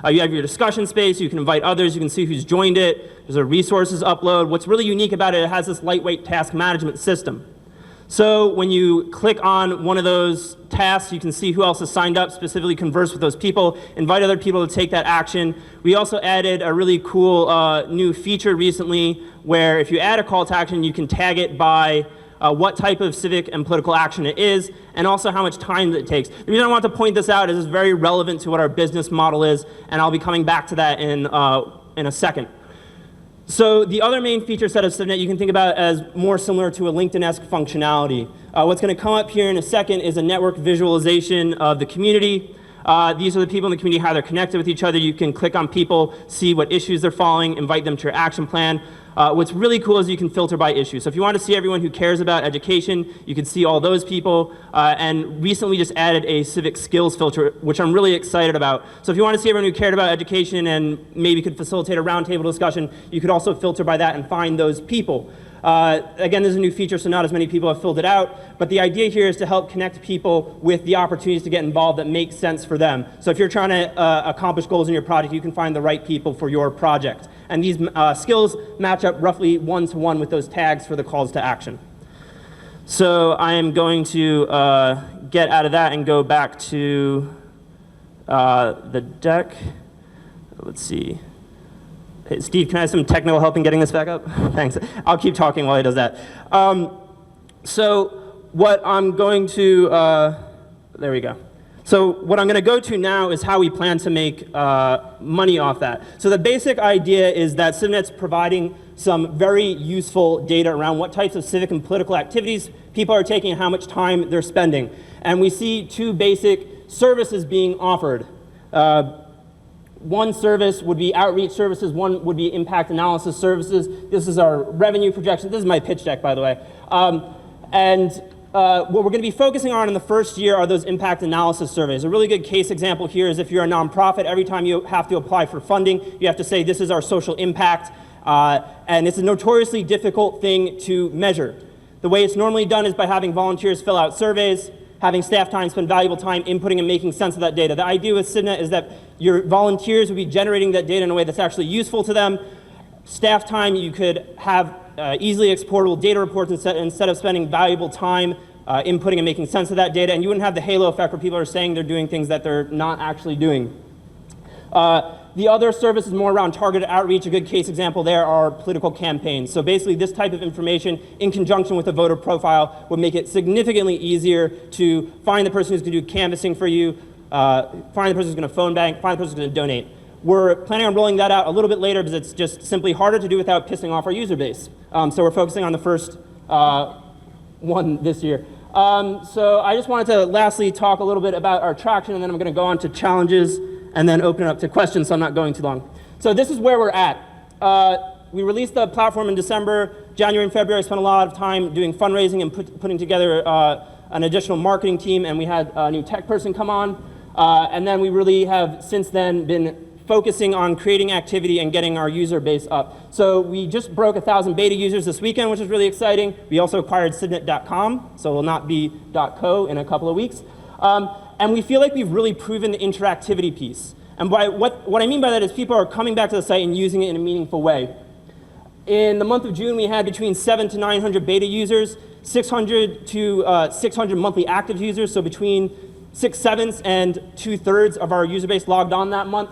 You have your discussion space. You can invite others. You can see who's joined it. There's a resources upload. What's really unique about it, it has this lightweight task management system. So when you click on one of those tasks, you can see who else has signed up, specifically converse with those people, invite other people to take that action. We also added a really cool new feature recently where if you add a call to action, you can tag it by what type of civic and political action it is, and also how much time it takes. The reason I want to point this out is it's very relevant to what our business model is, and I'll be coming back to that in a second. So the other main feature set of CivNet you can think about as more similar to a LinkedIn-esque functionality. What's going to come up here in a second is a network visualization of the community. These are the people in the community, how they're connected with each other. You can click on people, see what issues they're following, invite them to your action plan. What's really cool is you can filter by issue. So if you want to see everyone who cares about education, you can see all those people. And recently just added a civic skills filter, which I'm really excited about. So if you want to see everyone who cared about education and maybe could facilitate a roundtable discussion, you could also filter by that and find those people. Again, there's a new feature, so not as many people have filled it out. But the idea here is to help connect people with the opportunities to get involved that make sense for them. So if you're trying to accomplish goals in your project, you can find the right people for your project. And these skills match up roughly one-to-one with those tags for the calls to action. So I am going to get out of that and go back to the deck. Let's see. Hey, Steve, can I have some technical help in getting this back up? Thanks. I'll keep talking while he does that. So what I'm going to, there we go. So what I'm going to go to now is how we plan to make money off that. So the basic idea is that CivNet's providing some very useful data around what types of civic and political activities people are taking and how much time they're spending. And we see two basic services being offered. One service would be outreach services, one would be impact analysis services. This is our revenue projection. This is my pitch deck, by the way. What we're going to be focusing on in the first year are those impact analysis surveys. A really good case example here is if you're a nonprofit, every time you have to apply for funding, you have to say this is our social impact. And it's a notoriously difficult thing to measure. The way it's normally done is by having volunteers fill out surveys, having staff time spend valuable time inputting and making sense of that data. The idea with CivNet is that your volunteers would be generating that data in a way that's actually useful to them. Staff time, you could have easily exportable data reports instead of spending valuable time inputting and making sense of that data, and you wouldn't have the halo effect where people are saying they're doing things that they're not actually doing. The other service is more around targeted outreach. A good case example there are political campaigns. So basically this type of information in conjunction with a voter profile would make it significantly easier to find the person who's going to do canvassing for you, find the person who's going to phone bank, find the person who's going to donate. We're planning on rolling that out a little bit later because it's just simply harder to do without pissing off our user base. So we're focusing on the first one this year. So I just wanted to lastly talk a little bit about our traction, and then I'm going to go on to challenges and then open it up to questions so I'm not going too long. So this is where we're at. We released the platform in December. January and February I spent a lot of time doing fundraising and putting together an additional marketing team, and we had a new tech person come on. And then we really have since then been focusing on creating activity and getting our user base up. So we just broke 1,000 beta users this weekend, which is really exciting. We also acquired civnet.com, so it will not be .co in a couple of weeks. And we feel like we've really proven the interactivity piece. And what I mean by that is people are coming back to the site and using it in a meaningful way. In the month of June, we had between 700 to 900 beta users, 600 to 600 monthly active users, so between 6/7 and 2/3 of our user base logged on that month.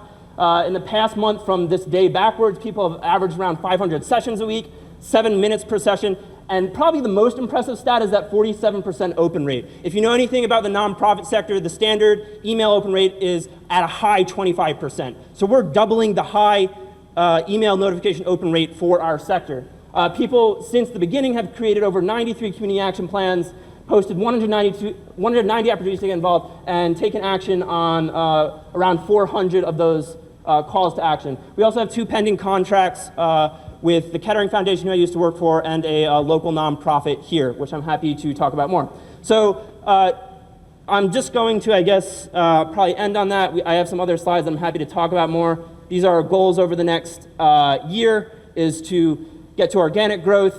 In the past month, from this day backwards, people have averaged around 500 sessions a week, 7 minutes per session, and probably the most impressive stat is that 47% open rate. If you know anything about the nonprofit sector, the standard email open rate is at a high 25%. So we're doubling the high email notification open rate for our sector. People, since the beginning, have created over 93 community action plans, posted 190 opportunities to get involved, and taken action on around 400 of those calls to action. We also have 2 pending contracts with the Kettering Foundation, who I used to work for, and a local nonprofit here, which I'm happy to talk about more. So I'm just going to, I guess, probably end on that. I have some other slides that I'm happy to talk about more. These are our goals over the next year, is to get to organic growth,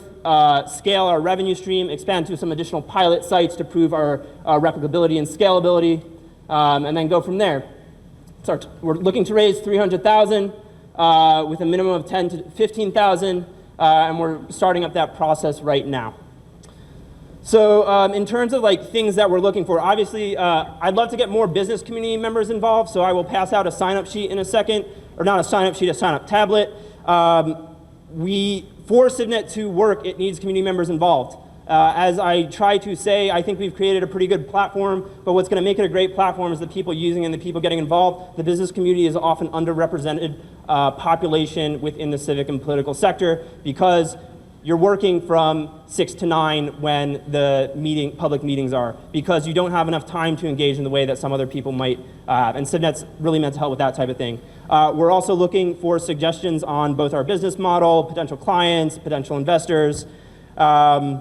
scale our revenue stream, expand to some additional pilot sites to prove our replicability and scalability, and then go from there. we're looking to raise 300,000 with a minimum of 10 to 15,000, and we're starting up that process right now. So in terms of like things that we're looking for, obviously I'd love to get more business community members involved, so I will pass out a sign-up sheet in a second, or not a sign-up sheet, a sign-up tablet. For CivNet to work, it needs community members involved. As I try to say, I think we've created a pretty good platform, but what's going to make it a great platform is the people using it and the people getting involved. The business community is often underrepresented population within the civic and political sector because you're working from 6 to 9 when the public meetings are, because you don't have enough time to engage in the way that some other people might have. And CivNet's really meant to help with that type of thing. We're also looking for suggestions on both our business model, potential clients, potential investors. Yeah,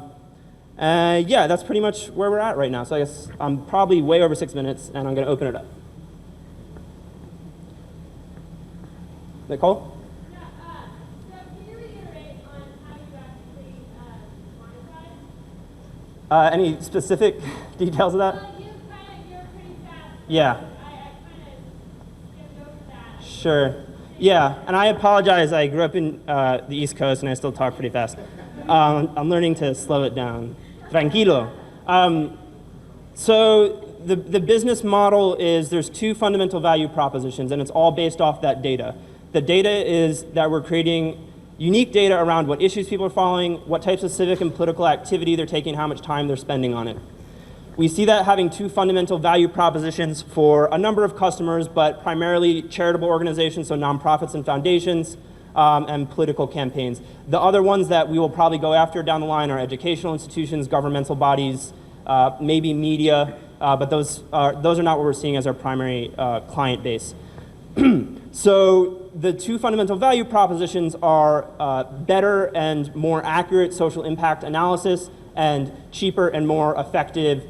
that's pretty much where we're at right now. So I guess I'm probably way over 6 minutes, and I'm going to open it up. Nicole? Yeah, so can you reiterate on how you actually monetize? Any specific details of that? You're pretty fast. Yeah. I kind of skimmed over that. Sure. Yeah, and I apologize. I grew up in the East Coast, and I still talk pretty fast. I'm learning to slow it down. Tranquilo. So the business model is there's 2 fundamental value propositions, and it's all based off that data. The data is that we're creating unique data around what issues people are following, what types of civic and political activity they're taking, how much time they're spending on it. We see that having 2 fundamental value propositions for a number of customers, but primarily charitable organizations, so nonprofits and foundations, and political campaigns. The other ones that we will probably go after down the line are educational institutions, governmental bodies, maybe media, but those are not what we're seeing as our primary client base. So the 2 fundamental value propositions are better and more accurate social impact analysis and cheaper and more effective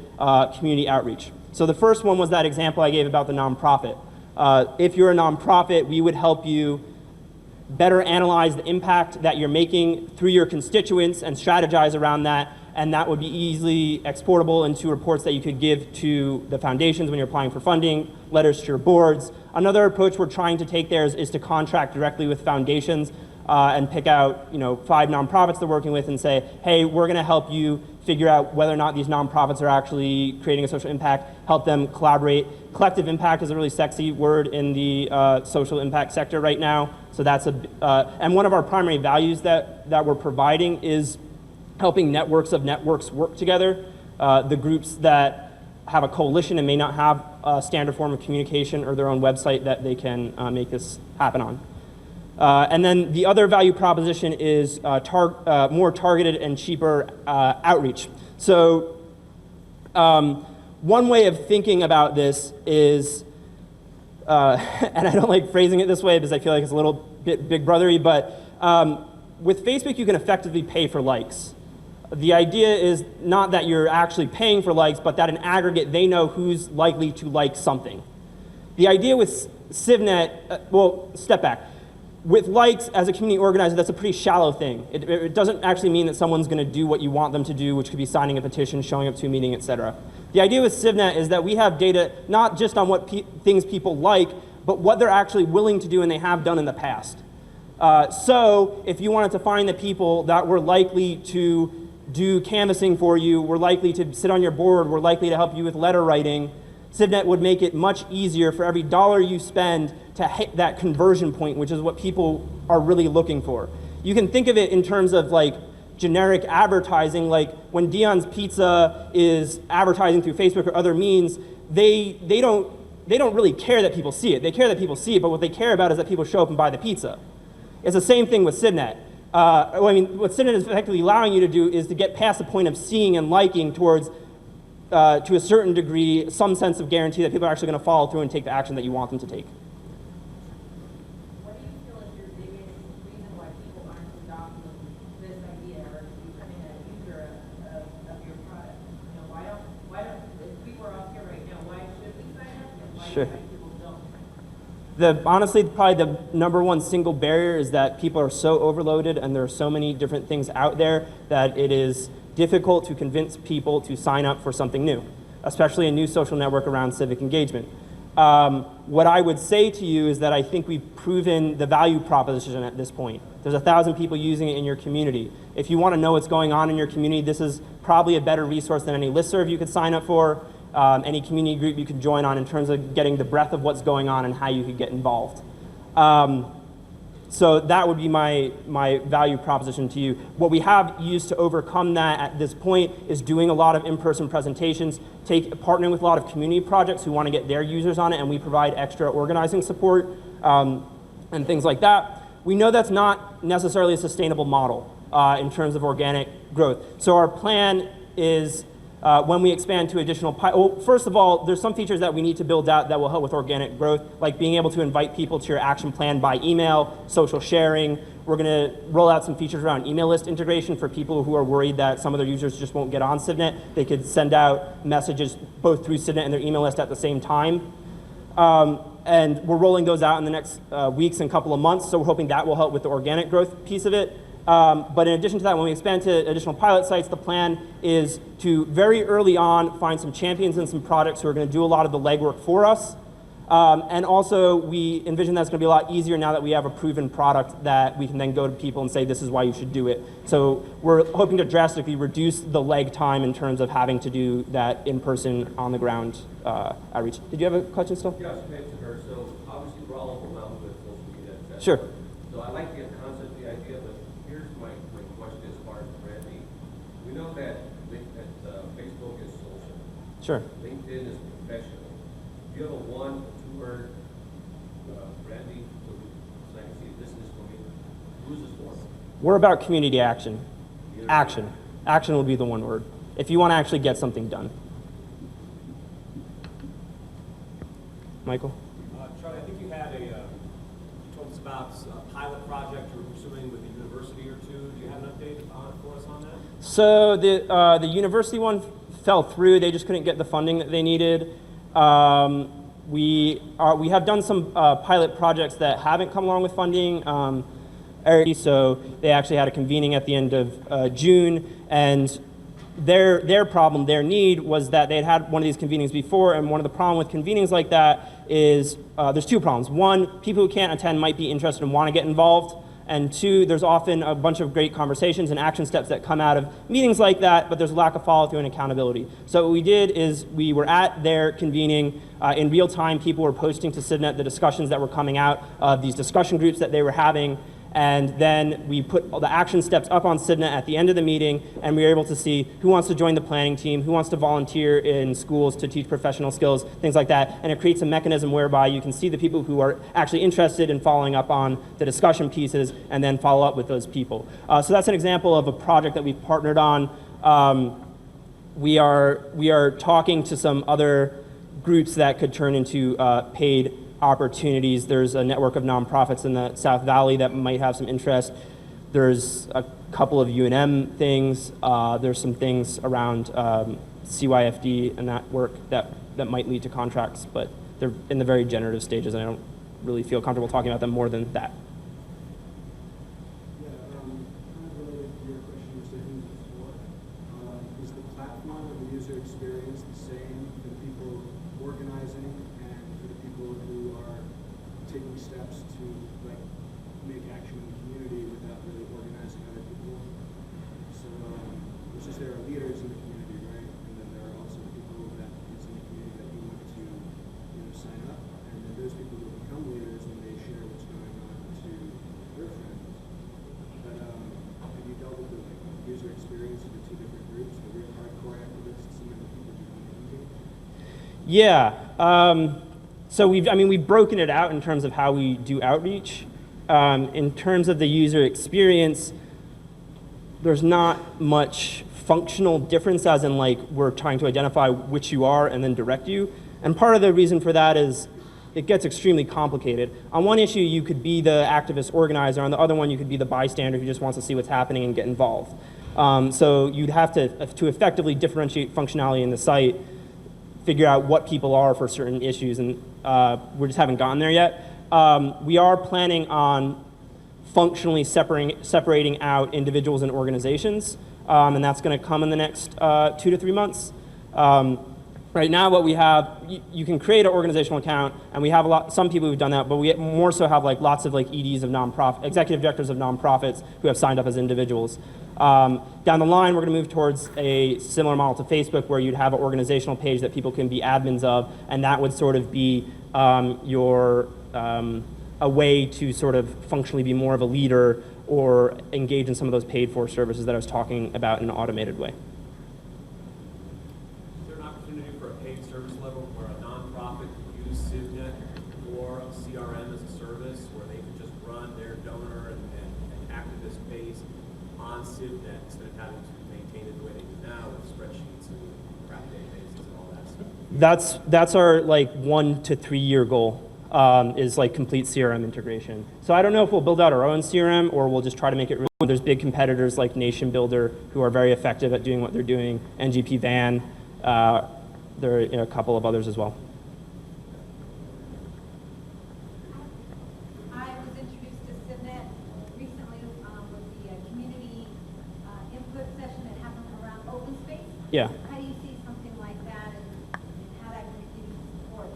community outreach. So the first one was that example I gave about the nonprofit. If you're a nonprofit, we would help you better analyze the impact that you're making through your constituents and strategize around that, and that would be easily exportable into reports that you could give to the foundations when you're applying for funding, letters to your boards. Another approach we're trying to take there is to contract directly with foundations and pick out 5 nonprofits they're working with and say, hey, we're going to help you figure out whether or not these nonprofits are actually creating a social impact, help them collaborate. Collective impact is a really sexy word in the social impact sector right now. So that's and one of our primary values that we're providing is helping networks of networks work together. The groups that have a coalition and may not have a standard form of communication or their own website that they can make this happen on. And then the other value proposition is more targeted and cheaper outreach. So one way of thinking about this is, and I don't like phrasing it this way because I feel like it's a little bit big brothery, but with Facebook you can effectively pay for likes. The idea is not that you're actually paying for likes, but that in aggregate they know who's likely to like something. The idea with CivNet, well, step back. With likes, as a community organizer, that's a pretty shallow thing. It doesn't actually mean that someone's going to do what you want them to do, which could be signing a petition, showing up to a meeting, et cetera. The idea with CivNet is that we have data not just on what things people like, but what they're actually willing to do and they have done in the past. So if you wanted to find the people that were likely to do canvassing for you, were likely to sit on your board, were likely to help you with letter writing, CivNet would make it much easier for every dollar you spend to hit that conversion point, which is what people are really looking for. You can think of it in terms of like generic advertising, like when Dion's Pizza is advertising through Facebook or other means, they don't really care that people see it. They care that people see it, but what they care about is that people show up and buy the pizza. It's the same thing with CivNet. What CivNet is effectively allowing you to do is to get past the point of seeing and liking towards, to a certain degree, some sense of guarantee that people are actually going to follow through and take the action that you want them to take. What do you feel is your biggest reason why people aren't adopting this idea or becoming a user of your product? Why don't, if people are off here right now, why should we sign up and why do people don't? Honestly, probably the #1 single barrier is that people are so overloaded and there are so many different things out there that it is difficult to convince people to sign up for something new, especially a new social network around civic engagement. What I would say to you is that I think we've proven the value proposition at this point. There's 1,000 people using it in your community. If you want to know what's going on in your community, this is probably a better resource than any listserv you could sign up for, any community group you could join on in terms of getting the breadth of what's going on and how you could get involved. So that would be my value proposition to you. What we have used to overcome that at this point is doing a lot of in-person presentations, partnering with a lot of community projects who want to get their users on it, and we provide extra organizing support and things like that. We know that's not necessarily a sustainable model in terms of organic growth. So our plan is when we expand to additional, well, first of all, there's some features that we need to build out that will help with organic growth, like being able to invite people to your action plan by email, social sharing. We're going to roll out some features around email list integration for people who are worried that some of their users just won't get on CivNet. They could send out messages both through CivNet and their email list at the same time. And we're rolling those out in the next weeks and couple of months, so we're hoping that will help with the organic growth piece of it. But in addition to that, when we expand to additional pilot sites, the plan is to very early on find some champions and some products who are going to do a lot of the legwork for us. And also, we envision that's going to be a lot easier now that we have a proven product that we can then go to people and say, this is why you should do it. So we're hoping to drastically reduce the leg time in terms of having to do that in-person, on-the-ground outreach. Did you have a question still? Yes, Mr. So obviously we're all overwhelmed with social media, et cetera. Sure. So I like the concept, the idea, but here's my question as far as branding. We know that Facebook is social. Sure. LinkedIn is professional. Do you have a one or two word branding so I can see this is for me? Who's this for? We're about community action. Action. Action will be the one word. If you want to actually get something done. Michael? Charlie, I think you had you told us about a pilot project you were pursuing with a university or two. Do you have an update for us on that? So the university one fell through. They just couldn't get the funding that they needed. We have done some pilot projects that haven't come along with funding. So they actually had a convening at the end of June, and their problem, their need was that they had one of these convenings before, and one of the problem with convenings like that is there's two problems. One, people who can't attend might be interested and want to get involved. And two, there's often a bunch of great conversations and action steps that come out of meetings like that, but there's a lack of follow-through and accountability. So what we did is we were at their convening. In real time, people were posting to CivNet the discussions that were coming out of these discussion groups that they were having. And then we put all the action steps up on CivNet at the end of the meeting, and we were able to see who wants to join the planning team, who wants to volunteer in schools to teach professional skills, things like that. And it creates a mechanism whereby you can see the people who are actually interested in following up on the discussion pieces and then follow up with those people. So that's an example of a project that we've partnered on. We are talking to some other groups that could turn into paid opportunities. There's a network of nonprofits in the South Valley that might have some interest. There's a couple of UNM things. There's some things around CYFD and that work that might lead to contracts, but they're in the very generative stages, and I don't really feel comfortable talking about them more than that. Yeah, kind of related to your question, you said who's it for? Is the platform or the user experience the same for the people organizing and for the people who are taking steps to make action in the community without really organizing other people? So it's just there are leaders in the community, right? And then there are also people that is in the community that you want to sign up, and then those people will become leaders when they share what's going on to their friends. But have you dealt with the user experience of the two different groups, the real hardcore activists and then the people who come engage? Yeah. So we've broken it out in terms of how we do outreach. In terms of the user experience, there's not much functional difference, as in we're trying to identify which you are and then direct you. And part of the reason for that is it gets extremely complicated. On one issue, you could be the activist organizer. On the other one, you could be the bystander who just wants to see what's happening and get involved. So you'd have to effectively differentiate functionality in the site, figure out what people are for certain issues, and we just haven't gotten there yet. We are planning on functionally separating out individuals and organizations, and that's going to come in the next 2 to 3 months. Right now, what we have, you can create an organizational account, and we have some people who've done that, but we more so have like lots of like EDs of nonprofit, executive directors of nonprofits who have signed up as individuals. Down the line, we're going to move towards a similar model to Facebook, where you'd have an organizational page that people can be admins of, and that would sort of be a way to sort of functionally be more of a leader or engage in some of those paid-for services that I was talking about in an automated way. Is there an opportunity for a paid service level where a nonprofit could use CivNet or CRM as a service, where they could just run their donor and activist base on CivNet instead of having to maintain it the way they do now with spreadsheets and crappy databases and all that stuff? That's our like 1 to 3 year goal. Is like complete CRM integration. So I don't know if we'll build out our own CRM or we'll just try to make it real. There's big competitors like Nation Builder who are very effective at doing what they're doing, NGP Van, there are a couple of others as well. I was introduced to CivNet recently with the community input session that happened around open space. Yeah. How do you see something like that and how that can continue to support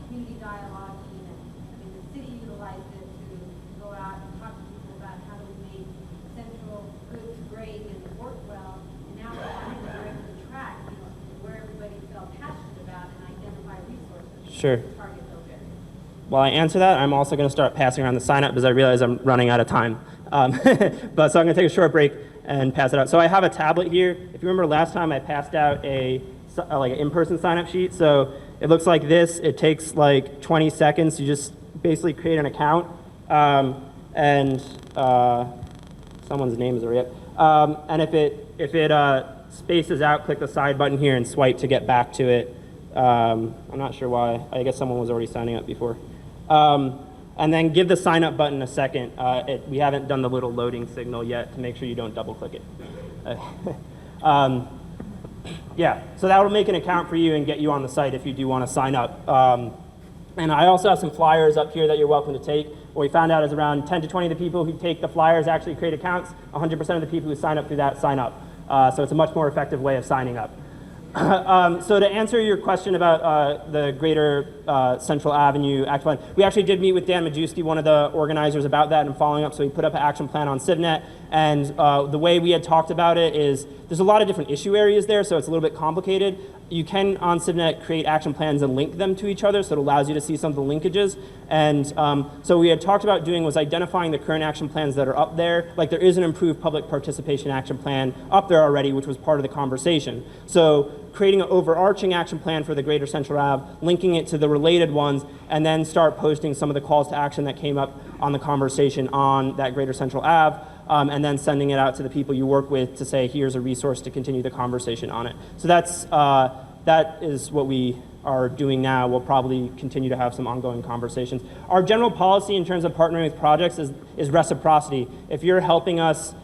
community dialogue? I mean, the city utilized it to go out and talk to people about how do we make Central good to great and work well. And now we're able to track where everybody felt passionate about and identify resources Sure. to target those areas. While I answer that, I'm also going to start passing around the sign up because I realize I'm running out of time. But so I'm going to take a short break and pass it out. So I have a tablet here. If you remember last time, I passed out like an in-person sign-up sheet. So it looks like this. It takes like 20 seconds to just basically create an account. Someone's name is already up. And if it spaces out, click the side button here and swipe to get back to it. I'm not sure why. I guess someone was already signing up before. And then give the sign up button a second. We haven't done the little loading signal yet to make sure you don't double click it. Yeah, so that will make an account for you and get you on the site if you do want to sign up. And I also have some flyers up here that you're welcome to take. What we found out is around 10 to 20 of the people who take the flyers actually create accounts. 100% of the people who sign up through that sign up. So it's a much more effective way of signing up. So to answer your question about the Greater Central Avenue action plan, we actually did meet with Dan Majewski, one of the organizers, about that and following up. So we put up an action plan on CivNet, and the way we had talked about it is there's a lot of different issue areas there, so it's a little bit complicated. You can, on CivNet, create action plans and link them to each other, so it allows you to see some of the linkages. And so we had talked about doing was identifying the current action plans that are up there. Like there is an improved public participation action plan up there already, which was part of the conversation. So creating an overarching action plan for the Greater Central Ave, linking it to the related ones, and then start posting some of the calls to action that came up on the conversation on that Greater Central Ave, and then sending it out to the people you work with to say, here's a resource to continue the conversation on it. So that is what we are doing now. We'll probably continue to have some ongoing conversations. Our general policy in terms of partnering with projects is reciprocity. If you're helping us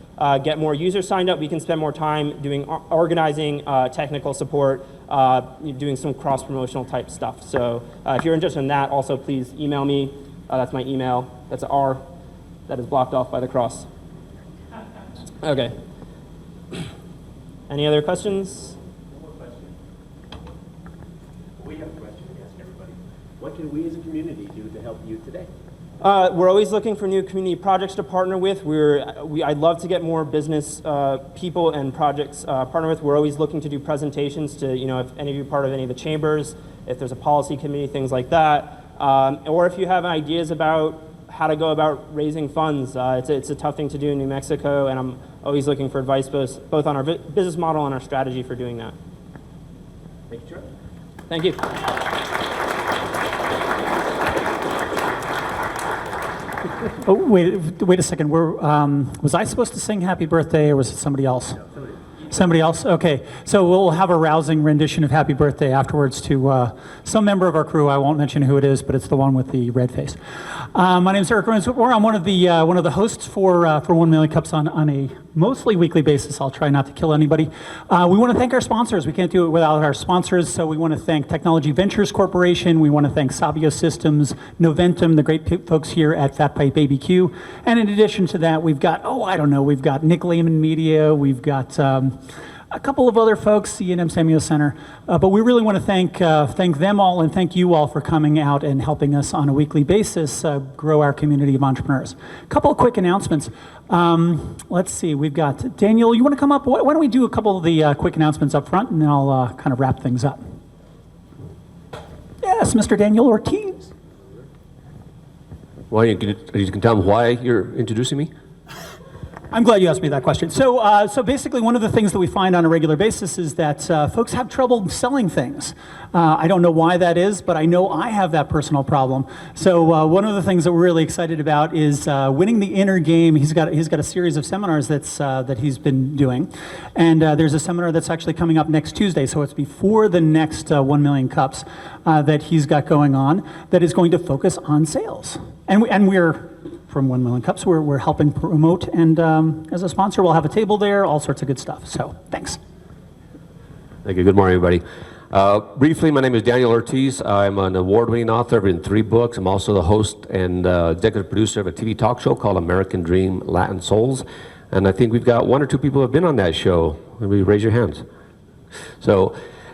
get more users signed up, we can spend more time doing organizing, technical support, doing some cross-promotional type stuff. So if you're interested in that, also please email me. That's my email. That's an R that is blocked off by the cross. Okay. Any other questions? One more question. We have a question to ask everybody. What can we as a community do to help you today? We're always looking for new community projects to partner with. I'd love to get more business people and projects partner with. We're always looking to do presentations to, if any of you are part of any of the chambers, if there's a policy committee, things like that. Or if you have ideas about how to go about raising funds. It's a tough thing to do in New Mexico, and I'm always looking for advice both on our business model and our strategy for doing that. Thank you, Charlie. Thank you. Oh, wait a second. Was I supposed to sing Happy Birthday, or was it somebody else? No, Somebody else? Okay. So we'll have a rousing rendition of Happy Birthday afterwards to some member of our crew. I won't mention who it is, but it's the one with the red face. My name is Eric Renswitwer. I'm one of the hosts for 1 Million Cups on a mostly weekly basis. I'll try not to kill anybody. We want to thank our sponsors. We can't do it without our sponsors, so we want to thank Technology Ventures Corporation. We want to thank Sabio Systems, Noventum, the great folks here at Fat Pipe BBQ. And in addition to that, we've got, we've got Nick Lehman Media. We've got a couple of other folks, E&M Samuel Center. But we really want to thank them all and thank you all for coming out and helping us on a weekly basis grow our community of entrepreneurs. A couple of quick announcements. Let's see, we've got Daniel, you want to come up? Why don't we do a couple of the quick announcements up front, and then I'll kind of wrap things up. Yes, Mr. Daniel Ortiz. Well, you can tell them why you're introducing me? I'm glad you asked me that question. So basically, one of the things that we find on a regular basis is that folks have trouble selling things. I don't know why that is, but I know I have that personal problem. So one of the things that we're really excited about is winning the inner game. He's got a series of seminars that he's been doing, and there's a seminar that's actually coming up next Tuesday. So it's before the next 1 million cups that he's got going on. That is going to focus on sales, and we're from 1 Million Cups. We're helping promote, and as a sponsor, we'll have a table there, all sorts of good stuff. So, thanks. Thank you. Good morning, everybody. Briefly, my name is Daniel Ortiz. I'm an award-winning author. I've written 3 books. I'm also the host and executive producer of a TV talk show called American Dream Latin Souls. And I think we've got 1 or 2 people who have been on that show. Maybe raise your hands.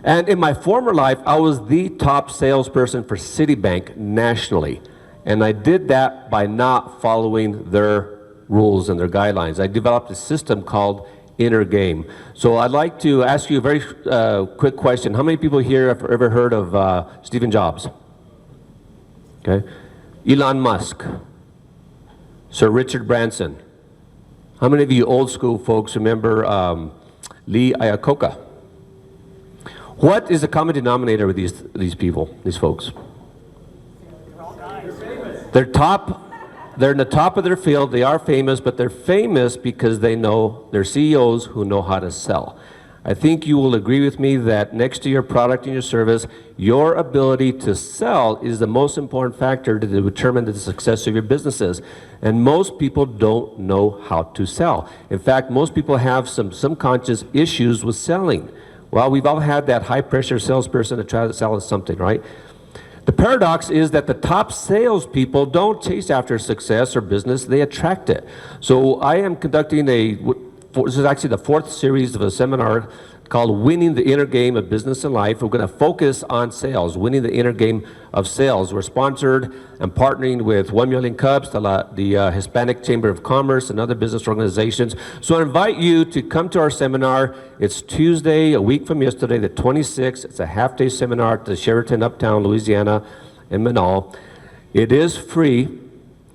And in my former life, I was the top salesperson for Citibank nationally. And I did that by not following their rules and their guidelines. I developed a system called Inner Game. So I'd like to ask you a very quick question. How many people here have ever heard of Stephen Jobs? Okay. Elon Musk. Sir Richard Branson. How many of you old school folks remember Lee Iacocca? What is the common denominator with these people, these folks? They're in the top of their field. They are famous, but they're famous because they're CEOs who know how to sell. I think you will agree with me that next to your product and your service, your ability to sell is the most important factor to determine the success of your businesses. And most people don't know how to sell. In fact, most people have some subconscious issues with selling. Well, we've all had that high-pressure salesperson to try to sell us something, right? The paradox is that the top salespeople don't chase after success or business, they attract it. So I am conducting this is actually the 4th series of a seminar called Winning the Inner Game of Business and Life. We're going to focus on sales, winning the inner game of sales. We're sponsored and partnering with 1 Million Cups, the Hispanic Chamber of Commerce, and other business organizations. So I invite you to come to our seminar. It's Tuesday, a week from yesterday, the 26th. It's a half-day seminar at the Sheraton Uptown, Louisiana, in Manal. It is free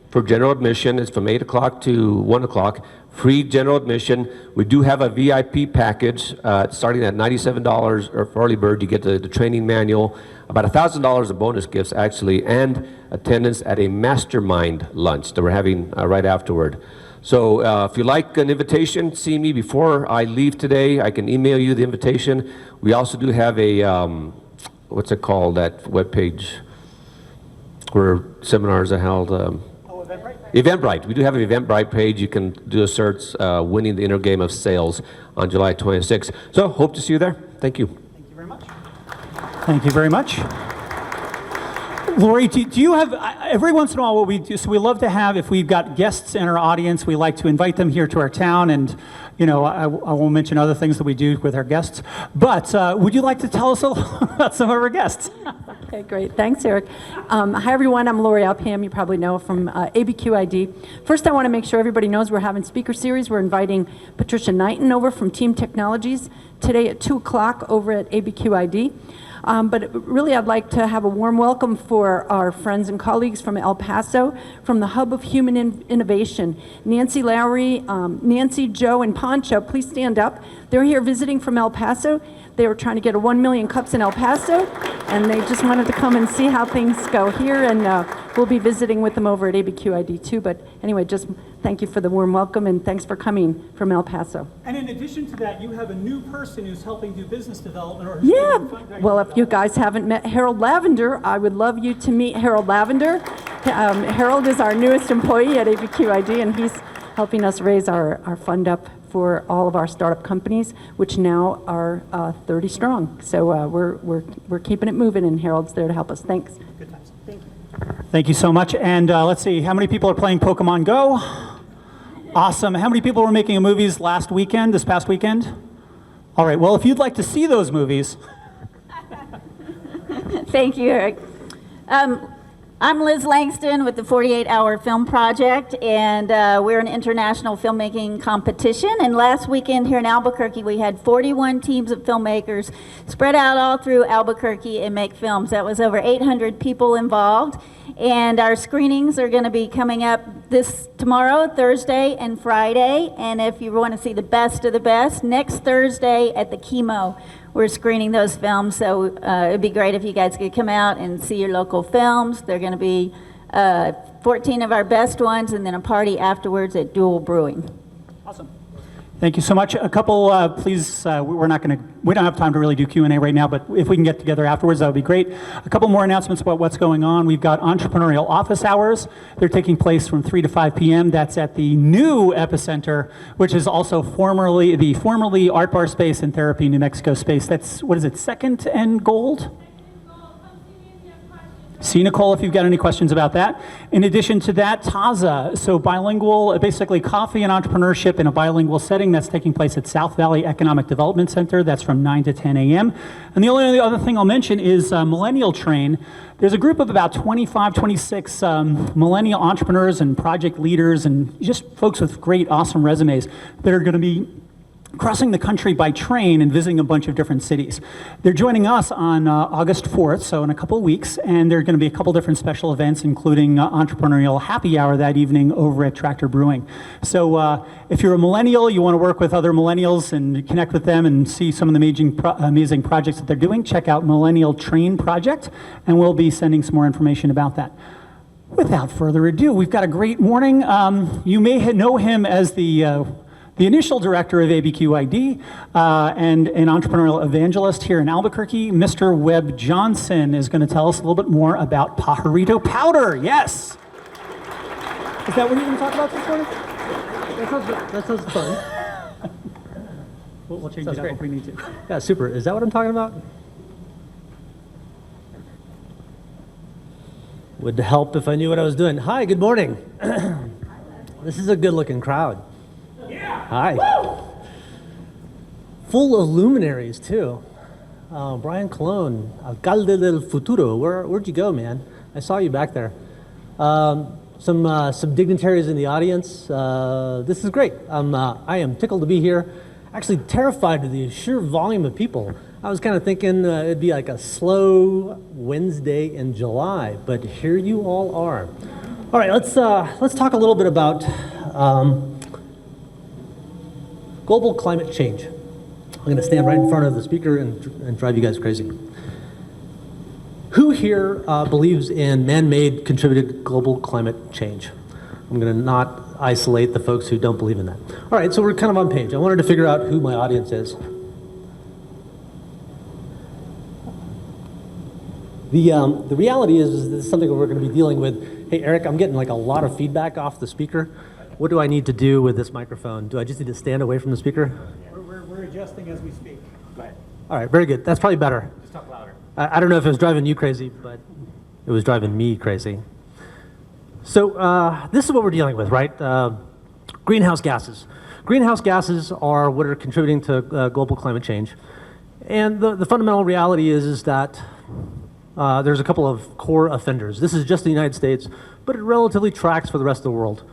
for general admission. It's from 8 o'clock to 1 o'clock. Free general admission. We do have a VIP package starting at $97 or for early bird. You get the training manual, about $1,000 of bonus gifts actually, and attendance at a mastermind lunch that we're having right afterward. So if you like an invitation, see me before I leave today. I can email you the invitation. We also do have a, what's it called, that webpage where seminars are held. Eventbrite. We do have an Eventbrite page. You can do a search, Winning the Inner Game of Sales on July 26th. So hope to see you there. Thank you. Thank you very much. Thank you very much. Lori, do you have, every once in a while what we do, so we love to have, if we've got guests in our audience, we like to invite them here to our town, and you know, I won't mention other things that we do with our guests, but would you like to tell us a little about some of our guests? Okay, great. Thanks, Eric. Hi, everyone. I'm Lori Alpam. You probably know from ABQID. First, I want to make sure everybody knows we're having speaker series. We're inviting Patricia Knighton over from Team Technologies today at 2 o'clock over at ABQID. But really, I'd like to have a warm welcome for our friends and colleagues from El Paso, from the Hub of Human Innovation. Nancy Lowry, Nancy, Joe, and Poncho, please stand up. They're here visiting from El Paso. They were trying to get a 1 million cups in El Paso, and they just wanted to come and see how things go here, and we'll be visiting with them over at ABQID too. But anyway, just thank you for the warm welcome, and thanks for coming from El Paso. And in addition to that, you have a new person who's helping do business development. Or Yeah, well, if you guys haven't met Harold Lavender, I would love you to meet Harold Lavender. Harold is our newest employee at ABQID, and he's helping us raise our fund up for all of our startup companies, which now are 30 strong. So we're keeping it moving, and Harold's there to help us. Thanks. Good times. Thank you. Thank you so much. And let's see, how many people are playing Pokemon Go? Awesome. How many people were making movies this past weekend? All right, well, if you'd like to see those movies, Thank you, Eric. I'm Liz Langston with the 48-Hour Film Project, and we're an international filmmaking competition. And last weekend here in Albuquerque, we had 41 teams of filmmakers spread out all through Albuquerque and make films. That was over 800 people involved. And our screenings are going to be coming up tomorrow, Thursday, and Friday. And if you want to see the best of the best, next Thursday at the Chemo, we're screening those films. So it'd be great if you guys could come out and see your local films. They're going to be 14 of our best ones, and then a party afterwards at Dual Brewing. awesome. Thank you so much. A couple, please, we don't have time to really do Q&A right now, but if we can get together afterwards, that would be great. A couple more announcements about what's going on. We've got entrepreneurial office hours. They're taking place from 3 to 5 p.m. That's at the new Epicenter, which is also formerly Art Bar Space and Therapy New Mexico Space. That's, what is it, Second and Gold? See Nicole if you've got any questions about that. In addition to that, Taza, so bilingual, basically coffee and entrepreneurship in a bilingual setting. That's taking place at South Valley Economic Development Center. That's from 9 to 10 a.m. And the only other thing I'll mention is Millennial Train. There's a group of about 25, 26 millennial entrepreneurs and project leaders and just folks with great, awesome resumes that are going to be crossing the country by train and visiting a bunch of different cities. They're joining us on August 4th, so in a couple of weeks, and there are going to be a couple different special events, including entrepreneurial happy hour that evening over at Tractor Brewing. So if you're a millennial, you want to work with other millennials and connect with them and see some of the amazing projects that they're doing, check out Millennial Train Project, and we'll be sending some more information about that. Without further ado, we've got a great morning. You may know him as the initial director of ABQID and an entrepreneurial evangelist here in Albuquerque. Mr. Webb Johnson is going to tell us a little bit more about pajarito powder. Yes. Is that what you're going to talk about this morning? That sounds fun. We'll change Sounds it up great. if we need to. Yeah, super. Is that what I'm talking about? Would help if I knew what I was doing. Hi, good morning. This is a good-looking crowd. Yeah. Hi. Woo! Full of luminaries, too. Brian Colon, Alcalde del Futuro. Where'd you go, man? I saw you back there. Some dignitaries in the audience. This is great. I am tickled to be here. Actually terrified of the sheer volume of people. I was kind of thinking it'd be like a slow Wednesday in July, but here you all are. All right, let's talk a little bit about global climate change. I'm going to stand right in front of the speaker and drive you guys crazy. Who here believes in man-made contributed global climate change? I'm going to not isolate the folks who don't believe in that. All right, so we're kind of on page. I wanted to figure out who my audience is. The reality is this is something we're going to be dealing with. Hey, Eric, I'm getting like a lot of feedback off the speaker. What do I need to do with this microphone? Do I just need to stand away from the speaker? We're adjusting as we speak. Go ahead. All right, very good. That's probably better. Just talk louder. I don't know if it was driving you crazy, but it was driving me crazy. So this is what we're dealing with, right? Greenhouse gases. Greenhouse gases are what are contributing to global climate change. And the fundamental reality is that there's a couple of core offenders. This is just the United States, but it relatively tracks for the rest of the world.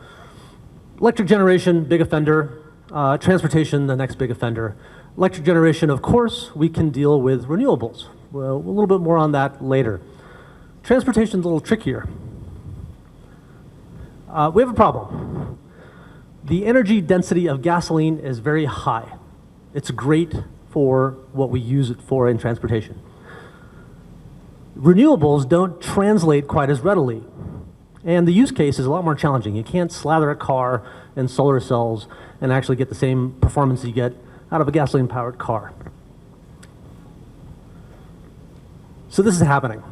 Electric generation, big offender. Transportation, the next big offender. Electric generation, of course, we can deal with renewables. Well, a little bit more on that later. Transportation's a little trickier. We have a problem. The energy density of gasoline is very high. It's great for what we use it for in transportation. Renewables don't translate quite as readily. And the use case is a lot more challenging. You can't slather a car in solar cells and actually get the same performance you get out of a gasoline-powered car. So this is happening.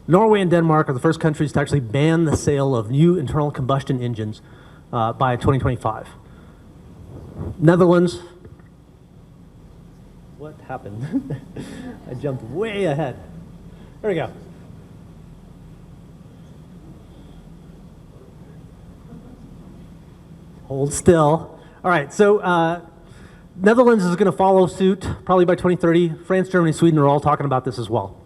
Norway and Denmark are the first countries to actually ban the sale of new internal combustion engines by 2025. Netherlands. What happened? I jumped way ahead. There we go. Hold still. All right, so Netherlands is going to follow suit probably by 2030. France, Germany, Sweden are all talking about this as well.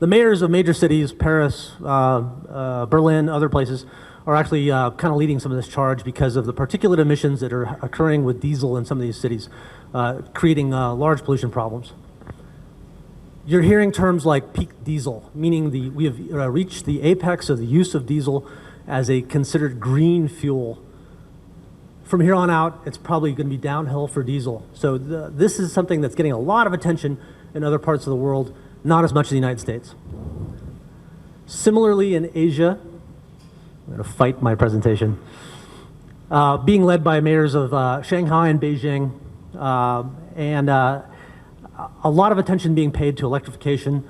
The mayors of major cities, Paris, Berlin, other places, are actually kind of leading some of this charge because of the particulate emissions that are occurring with diesel in some of these cities, creating large pollution problems. You're hearing terms like peak diesel, meaning we have reached the apex of the use of diesel as a considered green fuel. From here on out, it's probably going to be downhill for diesel. So this is something that's getting a lot of attention in other parts of the world, not as much in the United States. Similarly, in Asia, I'm going to fight my presentation, being led by mayors of Shanghai and Beijing, and a lot of attention being paid to electrification,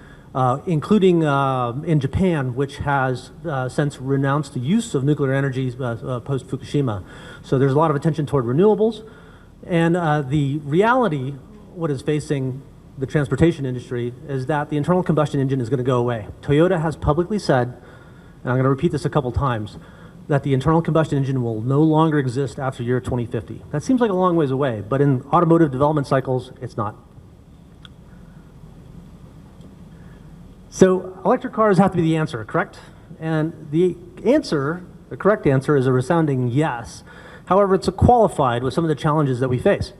including in Japan, which has since renounced the use of nuclear energy post-Fukushima. So there's a lot of attention toward renewables. And the reality, what is facing the transportation industry, is that the internal combustion engine is going to go away. Toyota has publicly said, and I'm going to repeat this a couple times, that the internal combustion engine will no longer exist after year 2050. That seems like a long ways away, but in automotive development cycles, it's not. So electric cars have to be the answer, correct? And the correct answer is a resounding yes. However, it's qualified with some of the challenges that we face.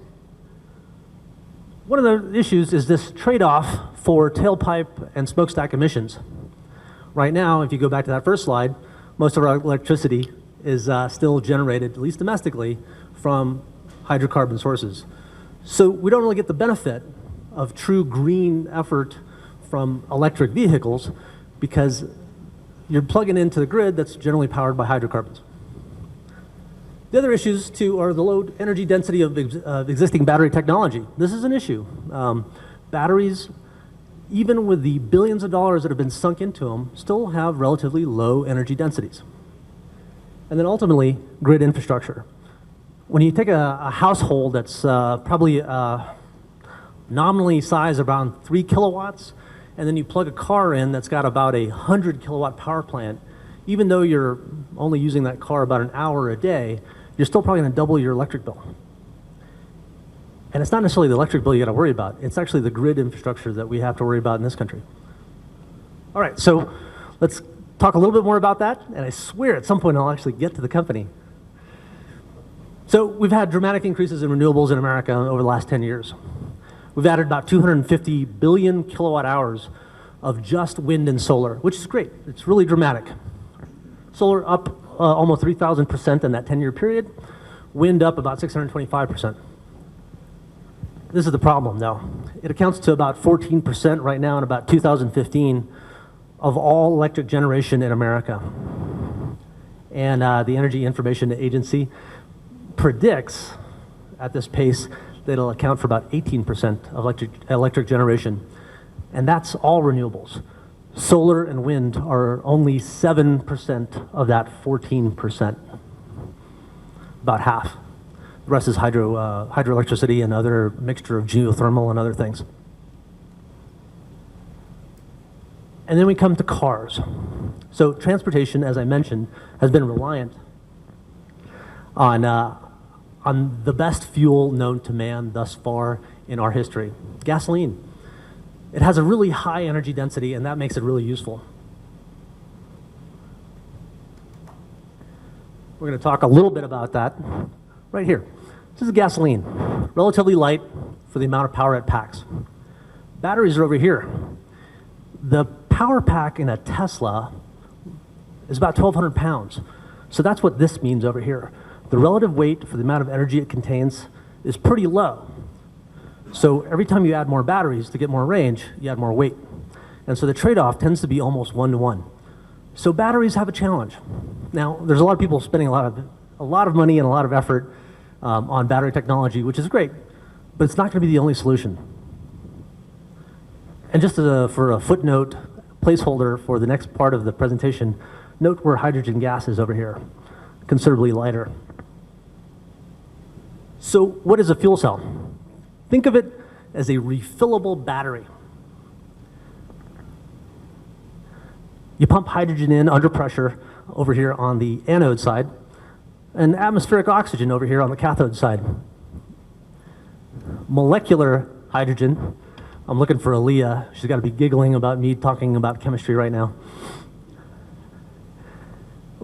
One of the issues is this trade-off for tailpipe and smokestack emissions. Right now, if you go back to that first slide, most of our electricity is still generated, at least domestically, from hydrocarbon sources. So we don't really get the benefit of true green effort from electric vehicles because you're plugging into the grid that's generally powered by hydrocarbons. The other issues, too, are the low energy density of existing battery technology. This is an issue. Batteries, even with the billions of dollars that have been sunk into them, still have relatively low energy densities. And then ultimately, grid infrastructure. When you take a household that's probably nominally sized around 3 kilowatts, and then you plug a car in that's got about a 100 kilowatt power plant, even though you're only using that car about an hour a day, you're still probably going to double your electric bill. And it's not necessarily the electric bill you got to worry about. It's actually the grid infrastructure that we have to worry about in this country. All right, so let's talk a little bit more about that. And I swear at some point I'll actually get to the company. So we've had dramatic increases in renewables in America over the last 10 years. We've added about 250 billion kilowatt hours of just wind and solar, which is great. It's really dramatic. Solar up almost 3,000% in that 10-year period. Wind up about 625%. This is the problem, though. It accounts to about 14% right now in about 2015 of all electric generation in America. And the Energy Information Agency predicts at this pace that it'll account for about 18% of electric generation. And that's all renewables. Solar and wind are only 7% of that 14%, about half. The rest is hydroelectricity and other mixture of geothermal and other things. And then we come to cars. So transportation, as I mentioned, has been reliant on the best fuel known to man thus far in our history, gasoline. It has a really high energy density, and that makes it really useful. We're going to talk a little bit about that right here. This is gasoline, relatively light for the amount of power it packs. Batteries are over here. The power pack in a Tesla is about 1,200 pounds. So that's what this means over here. The relative weight for the amount of energy it contains is pretty low. So every time you add more batteries to get more range, you add more weight. And so the trade-off tends to be almost 1-to-1. So batteries have a challenge. Now, there's a lot of people spending a lot of money and a lot of effort on battery technology, which is great, but it's not going to be the only solution. And just for a footnote, placeholder for the next part of the presentation, note where hydrogen gas is over here, considerably lighter. So what is a fuel cell? Think of it as a refillable battery. You pump hydrogen in under pressure over here on the anode side, and atmospheric oxygen over here on the cathode side. molecular hydrogen. I'm looking for Aaliyah. She's got to be giggling about me talking about chemistry right now.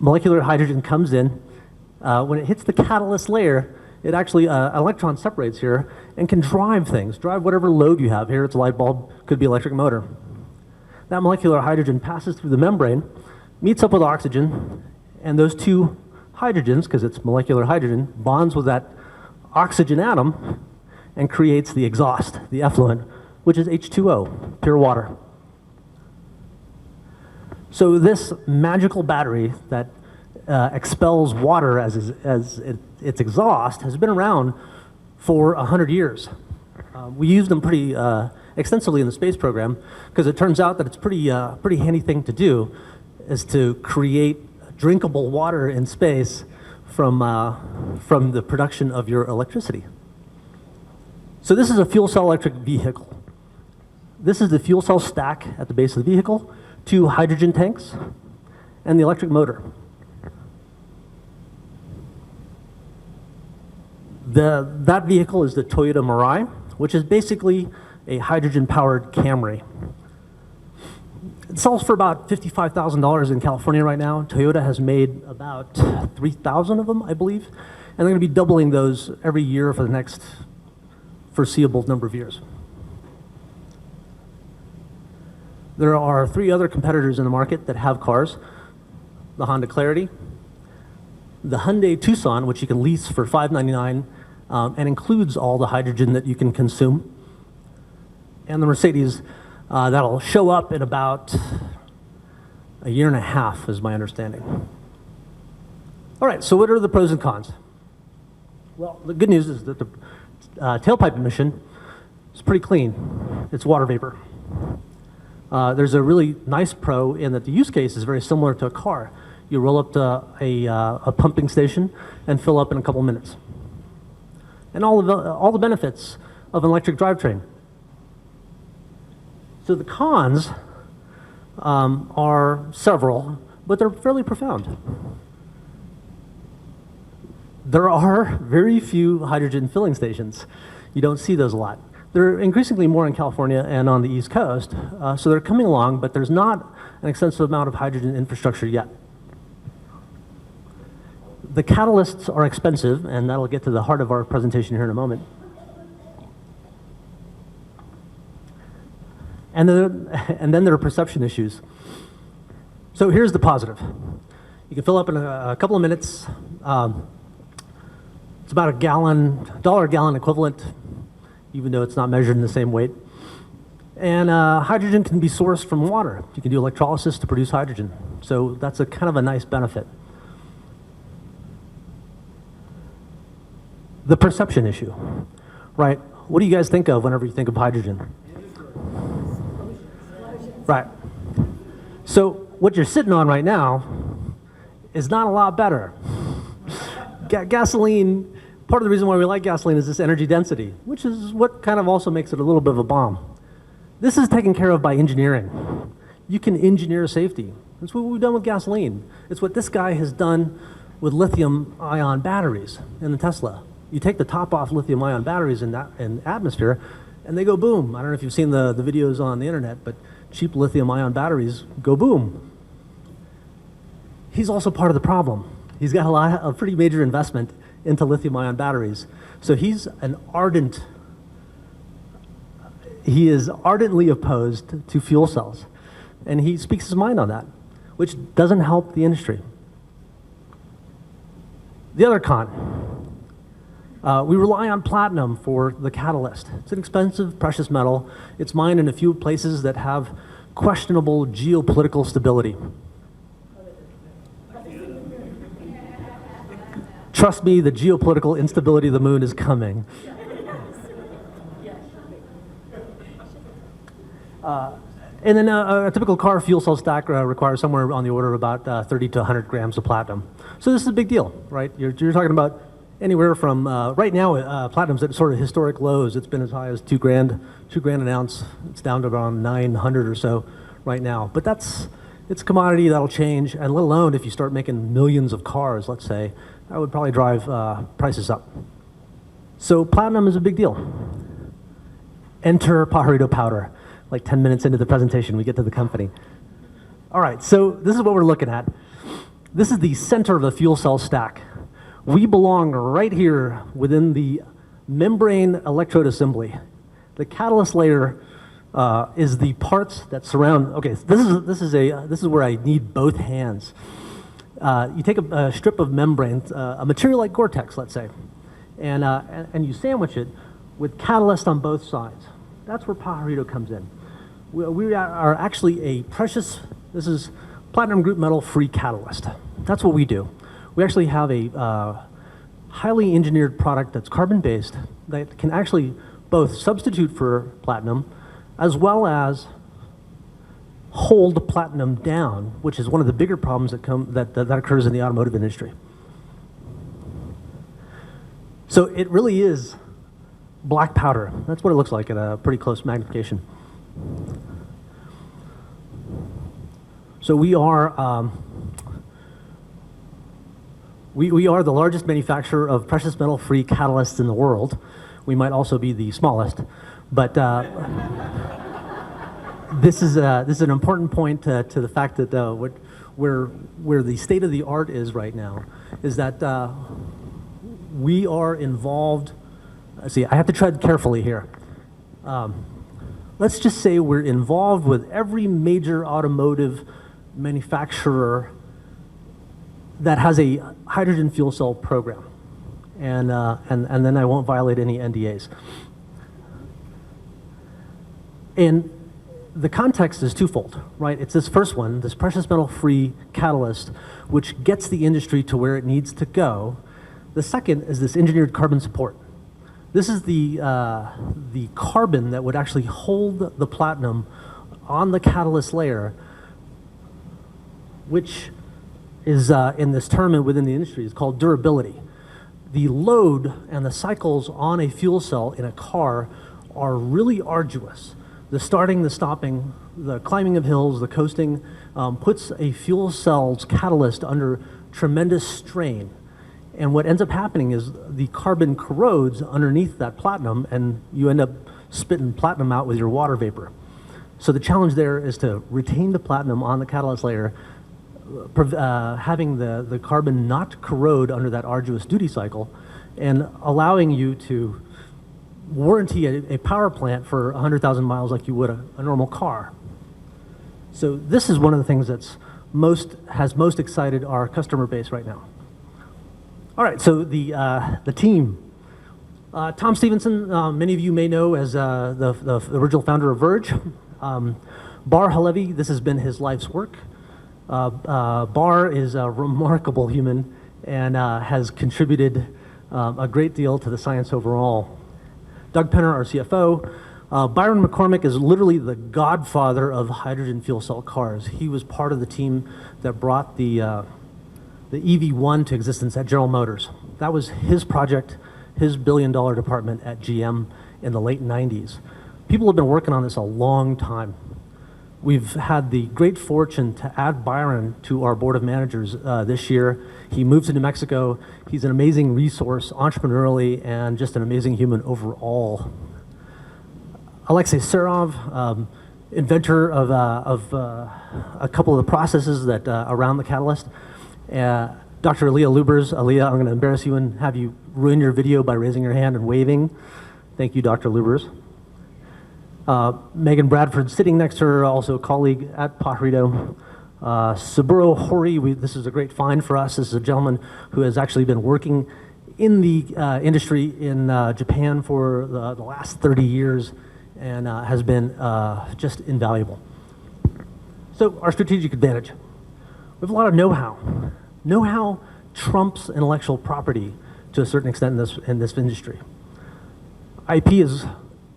Molecular hydrogen comes in. When it hits the catalyst layer, it actually, electron separates here and can drive things, drive whatever load you have. Here it's a light bulb, could be electric motor. That molecular hydrogen passes through the membrane, meets up with oxygen, and those two hydrogens, because it's molecular hydrogen, bonds with that oxygen atom and creates the exhaust, the effluent, which is H2O, pure water. So this magical battery that expels water as its exhaust has been around for 100 years. We used them pretty extensively in the space program because it turns out that it's pretty handy thing to do is to create drinkable water in space from the production of your electricity. So this is a fuel cell electric vehicle. This is the fuel cell stack at the base of the vehicle, 2 hydrogen tanks, and the electric motor. That vehicle is the Toyota Mirai, which is basically a hydrogen-powered Camry. It sells for about $55,000 in California right now. Toyota has made about 3,000 of them, I believe, and they're going to be doubling those every year for the next foreseeable number of years. There are 3 other competitors in the market that have cars: the Honda Clarity, the Hyundai Tucson, which you can lease for $599 and includes all the hydrogen that you can consume, and the Mercedes that'll show up in about a year and a half, is my understanding. All right, so what are the pros and cons? Well, the good news is that the tailpipe emission is pretty clean. It's water vapor. There's a really nice pro in that the use case is very similar to a car. You roll up to a pumping station and fill up in a couple minutes. And all the benefits of an electric drivetrain. So the cons are several, but they're fairly profound. There are very few hydrogen filling stations. You don't see those a lot. There are increasingly more in California and on the East Coast, so they're coming along, but there's not an extensive amount of hydrogen infrastructure yet. The catalysts are expensive, and that'll get to the heart of our presentation here in a moment. And then there are perception issues. So here's the positive. You can fill up in a couple of minutes. It's about $1 a gallon equivalent, even though it's not measured in the same weight. And hydrogen can be sourced from water. You can do electrolysis to produce hydrogen. So that's a kind of a nice benefit. The perception issue, right? What do you guys think of whenever you think of hydrogen? Right. So what you're sitting on right now is not a lot better. Gasoline, part of the reason why we like gasoline is this energy density, which is what kind of also makes it a little bit of a bomb. This is taken care of by engineering. You can engineer safety. That's what we've done with gasoline. It's what this guy has done with lithium-ion batteries in the Tesla. You take the top off lithium-ion batteries in the atmosphere, and they go boom. I don't know if you've seen the videos on the internet, but cheap lithium-ion batteries go boom. He's also part of the problem. He's got a pretty major investment into lithium-ion batteries. So he is ardently opposed to fuel cells. And he speaks his mind on that, which doesn't help the industry. The other con. We rely on platinum for the catalyst. It's an expensive, precious metal. It's mined in a few places that have questionable geopolitical stability. Trust me, the geopolitical instability of the moon is coming. And then a typical car fuel cell stack requires somewhere on the order of about 30 to 100 grams of platinum. So this is a big deal, right? You're talking about anywhere from, right now, platinum's at sort of historic lows. It's been as high as $2 grand an ounce. It's down to around 900 or so right now. But it's a commodity that'll change, and let alone if you start making millions of cars, let's say, that would probably drive prices up. So platinum is a big deal. Enter Pajarito powder. Like 10 minutes into the presentation, we get to the company. All right, so this is what we're looking at. This is the center of the fuel cell stack. We belong right here within the membrane electrode assembly. The catalyst layer is the parts that surround. Okay, this is where I need both hands. You take a strip of membrane, a material like Gore-Tex, let's say, and you sandwich it with catalyst on both sides. That's where Pajarito comes in. We are actually a precious. This is platinum group metal free catalyst. That's what we do. We actually have a highly engineered product that's carbon-based that can actually both substitute for platinum as well as hold platinum down, which is one of the bigger problems that occurs in the automotive industry. So it really is black powder. That's what it looks like at a pretty close magnification. So we are we are the largest manufacturer of precious metal-free catalysts in the world. We might also be the smallest, but this is an important point to the fact that where the state of the art is right now is that we are involved. See, I have to tread carefully here. Let's just say we're involved with every major automotive manufacturer that has a hydrogen fuel cell program, and then I won't violate any NDAs. And the context is twofold, right? It's this first one, this precious metal-free catalyst, which gets the industry to where it needs to go. The second is this engineered carbon support. This is the carbon that would actually hold the platinum on the catalyst layer, which is in this term and within the industry is called durability. The load and the cycles on a fuel cell in a car are really arduous. The starting, the stopping, the climbing of hills, the coasting puts a fuel cell's catalyst under tremendous strain. And what ends up happening is the carbon corrodes underneath that platinum, and you end up spitting platinum out with your water vapor. So the challenge there is to retain the platinum on the catalyst layer, having the carbon not corrode under that arduous duty cycle, and allowing you to warranty a power plant for 100,000 miles like you would a normal car. So this is one of the things that's has most excited our customer base right now. All right, so the team. Tom Stevenson, many of you may know as the original founder of Verge. Bar Halevi, this has been his life's work. Bar is a remarkable human and has contributed a great deal to the science overall. Doug Penner, our CFO. Byron McCormick is literally the godfather of hydrogen fuel cell cars. He was part of the team that brought the EV1 to existence at General Motors. That was his project, his billion-dollar department at GM in the late 90s. People have been working on this a long time. We've had the great fortune to add Byron to our board of managers this year. He moved to New Mexico. He's an amazing resource, entrepreneurially, and just an amazing human overall. Alexei Serov, inventor of a couple of the processes that around the catalyst. Dr. Aaliyah Lubers. Aaliyah, I'm going to embarrass you and have you ruin your video by raising your hand and waving. Thank you, Dr. Lubers. Megan Bradford, sitting next to her, also a colleague at Pajarito. Saburo Hori, this is a great find for us. This is a gentleman who has actually been working in the industry in Japan for the last 30 years and has been just invaluable. So our strategic advantage. We have a lot of know-how. Know-how trumps intellectual property to a certain extent in this industry. IP is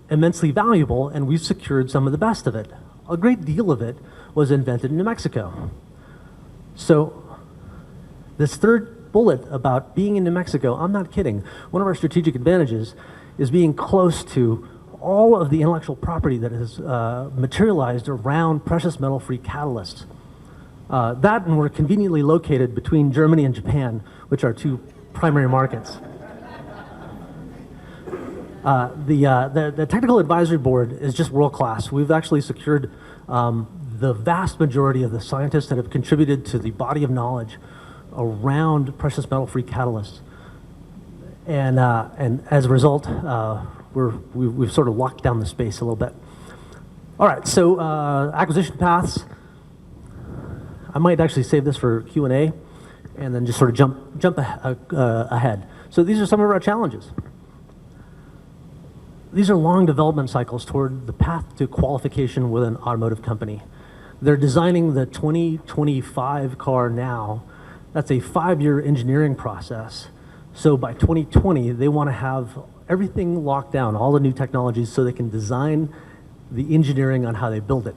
immensely valuable, and we've secured some of the best of it. A great deal of it was invented in New Mexico. So this third bullet about being in New Mexico, I'm not kidding. One of our strategic advantages is being close to all of the intellectual property that has materialized around precious metal-free catalysts. That, and we're conveniently located between Germany and Japan, which are two primary markets. The technical advisory board is just world class. We've actually secured the vast majority of the scientists that have contributed to the body of knowledge around precious metal-free catalysts. And as a result, we've sort of locked down the space a little bit. All right, so acquisition paths. I might actually save this for Q&A and then just sort of jump ahead. So these are some of our challenges. These are long development cycles toward the path to qualification with an automotive company. They're designing the 2025 car now. That's a 5-year engineering process. So by 2020, they want to have everything locked down, all the new technologies, so they can design the engineering on how they build it,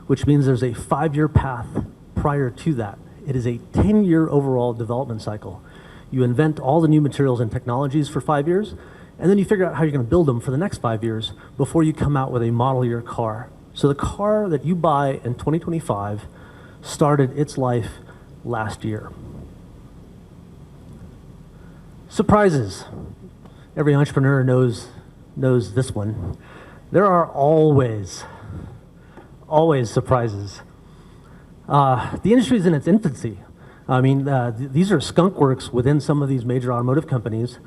which means there's a 5-year path prior to that. It is a 10-year overall development cycle. You invent all the new materials and technologies for 5 years, and then you figure out how you're going to build them for the next 5 years before you come out with a model year car. So the car that you buy in 2025 started its life last year. Surprises. Every entrepreneur knows this one. There are always surprises. The industry is in its infancy. I mean, these are skunk works within some of these major automotive companies.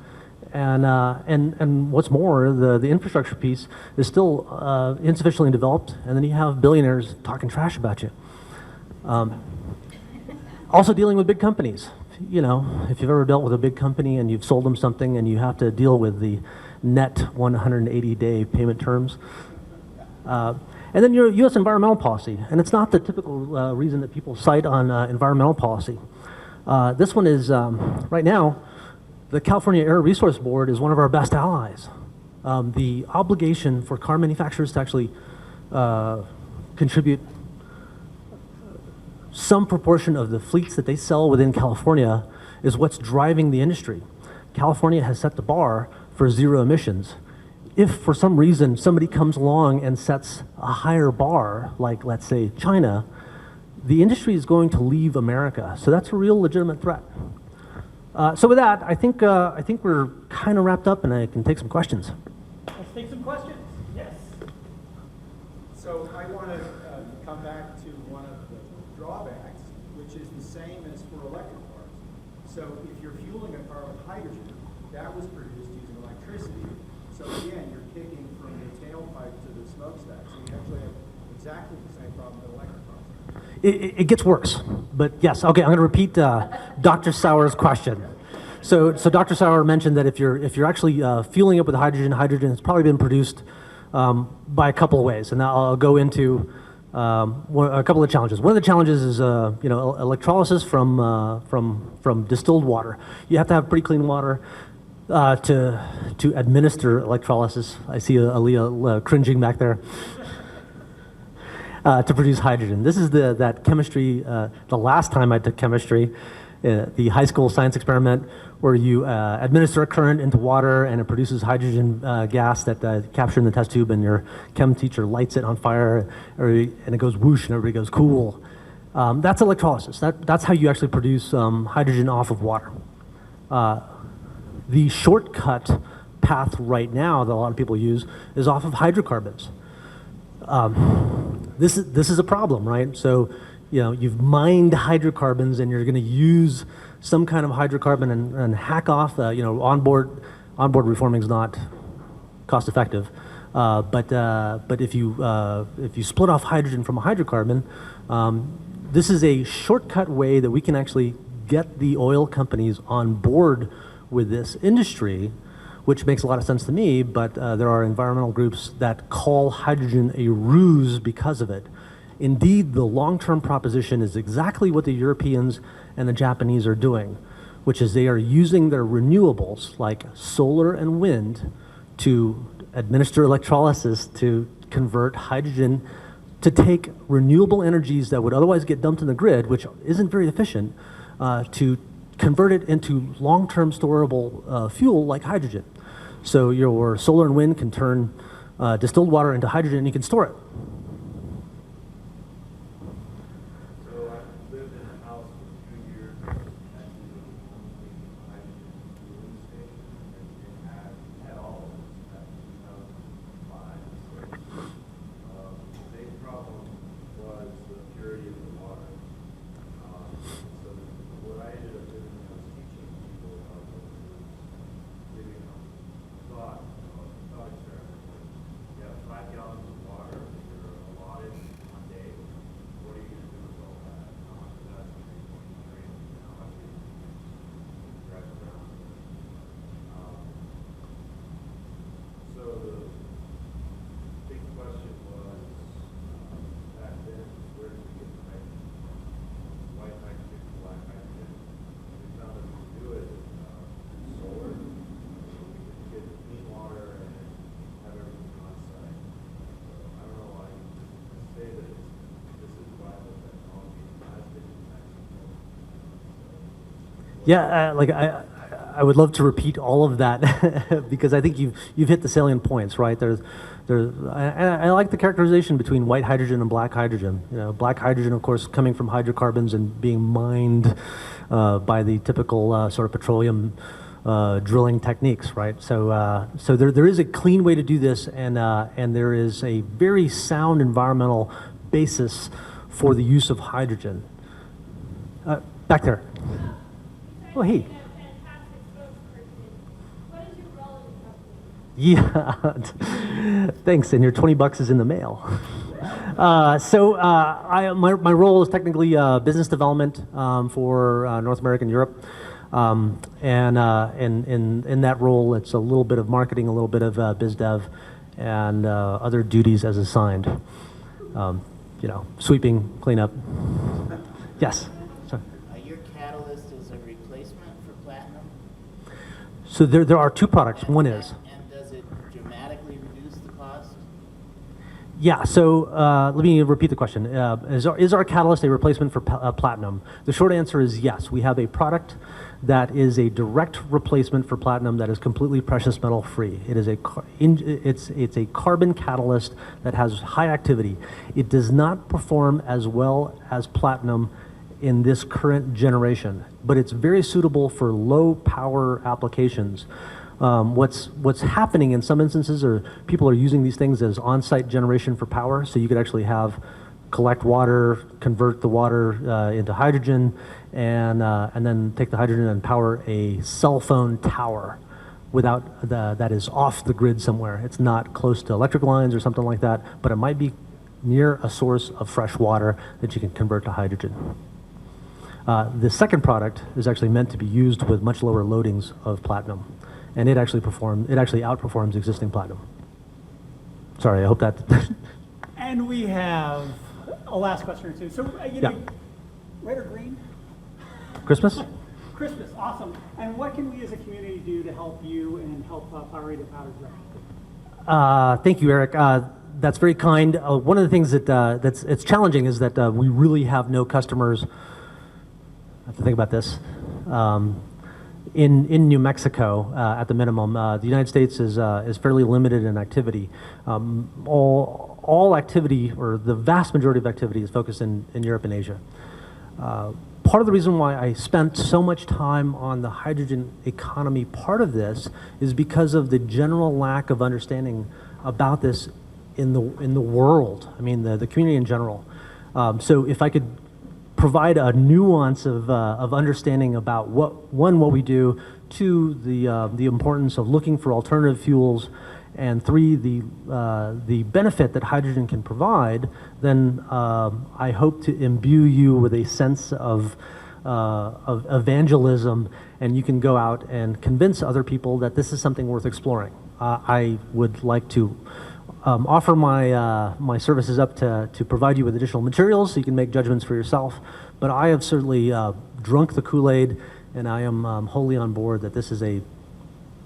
And what's more, the infrastructure piece is still insufficiently developed, and then you have billionaires talking trash about you. Also dealing with big companies. You know, if you've ever dealt with a big company and you've sold them something and you have to deal with the net 180-day payment terms. And then your U.S. environmental policy, and it's not the typical reason that people cite on environmental policy. This one is, right now, the California Air Resource Board is one of our best allies. The obligation for car manufacturers to actually contribute some proportion of the fleets that they sell within California is what's driving the industry. California has set the bar for zero emissions. If for some reason somebody comes along and sets a higher bar, like let's say China, the industry is going to leave America. So that's a real legitimate threat. So with that, I think we're kind of wrapped up, and I can take some questions. Let's take some questions. Yes. So I want to come back to one of the drawbacks, which is the same as for electric cars. So if you're fueling a car with hydrogen, that was produced using electricity. So again, you're kicking from the tailpipe to the smokestack. So you actually have exactly the same problem with electric cars. It gets worse, but yes. Okay, I'm going to repeat Dr. Sauer's question. So Dr. Sauer mentioned that if you're actually fueling up with hydrogen has probably been produced by a couple of ways, and now I'll go into a couple of challenges. One of the challenges is electrolysis from distilled water. You have to have pretty clean water to administer electrolysis. I see Aaliyah cringing back there. To produce hydrogen. This is that chemistry, the last time I took chemistry, the high school science experiment where you administer a current into water and it produces hydrogen gas that captured in the test tube, and your chem teacher lights it on fire and it goes whoosh and everybody goes cool. That's electrolysis. That's how you actually produce hydrogen off of water. The shortcut path right now that a lot of people use is off of hydrocarbons. This is a problem, right? So, you've mined hydrocarbons and you're going to use some kind of hydrocarbon and hack off. Onboard reforming is not cost effective, but if you split off hydrogen from a hydrocarbon, this is a shortcut way that we can actually get the oil companies on board with this industry, which makes a lot of sense to me, but there are environmental groups that call hydrogen a ruse because of it. Indeed, the long-term proposition is exactly what the Europeans and the Japanese are doing, which is they are using their renewables, like solar and wind, to administer electrolysis to convert hydrogen, to take renewable energies that would otherwise get dumped in the grid, which isn't very efficient, to convert it into long-term storable fuel like hydrogen. So your solar and wind can turn distilled water into hydrogen and you can store it. So I lived in a house for 2 years that was a hydrogen fueling station, and it had all of this. Yeah, I would love to repeat all of that because I think you've hit the salient points, right? I like the characterization between white hydrogen and black hydrogen. You know, black hydrogen, of course, coming from hydrocarbons and being mined by the typical sort of petroleum drilling techniques, right? So there is a clean way to do this, and there is a very sound environmental basis for the use of hydrogen. Back there. Oh, hey. What is your role in the company? Yeah, thanks. And your $20 is in the mail. My role is technically business development for North America and Europe. In that role, it's a little bit of marketing, a little bit of biz dev, and other duties as assigned. You know, sweeping, cleanup. Yes. Sorry. Your catalyst is a replacement for platinum? So there are two products. One is. And does it dramatically reduce the cost? Yeah, so let me repeat the question. Is our catalyst a replacement for platinum? The short answer is yes. We have a product that is a direct replacement for platinum that is completely precious metal free. It is it's a carbon catalyst that has high activity. It does not perform as well as platinum in this current generation, but it's very suitable for low power applications. What's happening in some instances are people are using these things as on-site generation for power, so you could actually collect water, convert the water into hydrogen, and then take the hydrogen and power a cell phone tower that is off the grid somewhere. It's not close to electric lines or something like that, but it might be near a source of fresh water that you can convert to hydrogen. The second product is actually meant to be used with much lower loadings of platinum, and it actually outperforms existing platinum. Sorry, I hope that. And we have a last question or two. So, red or green? Christmas? Christmas, awesome. And what can we as a community do to help you and help Powerade Powder grow? Thank you, Eric. That's very kind. One of the things that's challenging is that we really have no customers. I have to think about this. In New Mexico, at the minimum, the United States is fairly limited in activity. All activity, or the vast majority of activity, is focused in Europe and Asia. Part of the reason why I spent so much time on the hydrogen economy part of this is because of the general lack of understanding about this in the world. I mean, the community in general. So if I could provide a nuance of understanding about what we do, two, the importance of looking for alternative fuels, and three, the benefit that hydrogen can provide, then I hope to imbue you with a sense of evangelism, and you can go out and convince other people that this is something worth exploring. I would like to offer my services up to provide you with additional materials so you can make judgments for yourself. But I have certainly drunk the Kool-Aid, and I am wholly on board that this is a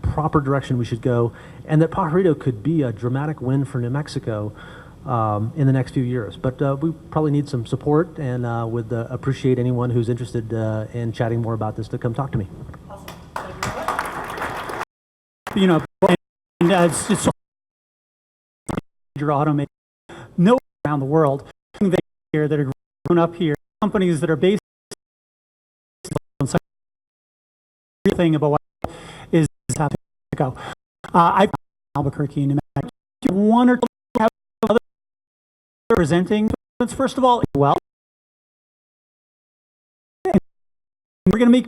proper direction we should go, and that Pajarito could be a dramatic win for New Mexico in the next few years. But we probably need some support, and would appreciate anyone who's interested in chatting more about this to come talk to me. Awesome. Thank you very much. You know, and it's so major automakers nowhere around the world here that are grown up here, companies that are based on such a thing about what is happening in Mexico. I've been in Albuquerque, New Mexico. One or two other presenting. First of all, well, we're going to make